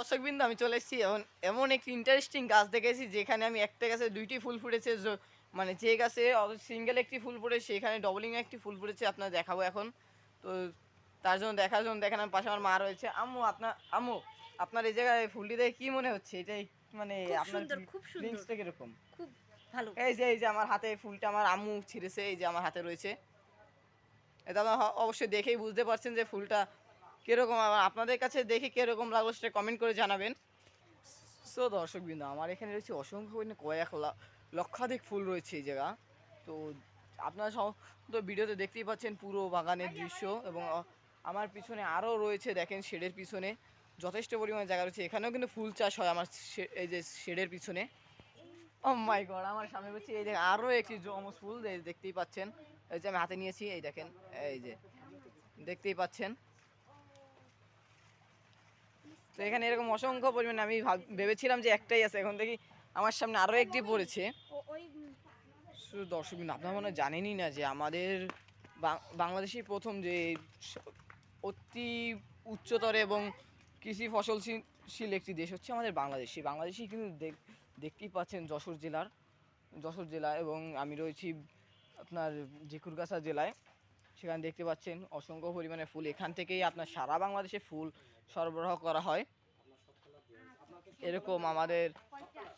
দর্শকবৃন্দ, আমি চলে এসেছি এমন একটি ইন্টারেস্টিং গাছ দেখেছি যেখানে আমি একটা গাছে 2টি ফুল ফুটেছে। মানে যে গাছে সিঙ্গেল একটি ফুল ফুটেছে সেখানে ডবলিং একটি ফুল ফুটেছে, আপনার দেখাবো এখন। তো তার জন্য দেখার জন্য দেখেন আমার পাশে আমার মা রয়েছে। আম্মু আপনার এই জায়গায় ফুলটি দেখে কি মনে হচ্ছে? এটাই মানে খুব আপনার সুন্দর, খুব সুন্দর। ফিলিংসটা কিরকম? খুব ভালো। এই যে আমার হাতে ফুলটা আমার আম্মু ছিঁড়েছে, এই যে আমার হাতে রয়েছে। এটা আপনারা অবশ্যই দেখেই বুঝতে পারছেন যে ফুলটা কিরকম। আপনাদের কাছে দেখে কিরকম লাগলো সেটা কমেন্ট করে জানাবেন। সো দর্শকবৃন্দ, আমার এখানে রয়েছে অসংখ্য পরিমাণে কয়েক লক্ষাধিক ফুল রয়েছে এই জায়গা। তো আপনারা তো ভিডিওতে দেখতেই পাচ্ছেন পুরো বাগানের দৃশ্য, এবং আমার পিছনে আরও রয়েছে, দেখেন শেডের পিছনে যথেষ্ট পরিমাণে জায়গা রয়েছে। এখানেও কিন্তু ফুল চাষ হয় আমার এই যে শেডের পিছনে। ও মাই গড, আমার সামনে রয়েছে এই দেখেন আরও একটি জমজ ফুল, দেখতেই পাচ্ছেন। এই যে আমি হাতে নিয়েছি, এই দেখেন, এই যে দেখতেই পাচ্ছেন। তো এখানে এরকম অসংখ্য পরিমাণে আমি ভেবেছিলাম যে একটাই আছে, এখন দেখি আমার সামনে আরও একটি পড়েছে। শুধু দর্শকবৃন্দ, আপনারা মনে হয় জানেনই না যে আমাদের বাংলাদেশের প্রথম যে অতি উচ্চতর এবং কৃষি ফসলশীল একটি দেশ হচ্ছে আমাদের বাংলাদেশ। সেই বাংলাদেশই কিন্তু দেখতেই পাচ্ছেন যশোর জেলা, এবং আমি রয়েছি আপনার ঝিকুরগাছা জেলায়। সেখানে দেখতে পাচ্ছেন অসংখ্য পরিমাণে ফুল। এখান থেকেই আপনার সারা বাংলাদেশে ফুল সরবরাহ করা হয়। এরকম আমাদের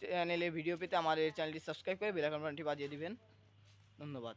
চ্যানেলে ভিডিও পেতে আমাদের চ্যানেলটি সাবস্ক্রাইব করে বেল আইকনটি বাজিয়ে দিবেন। ধন্যবাদ।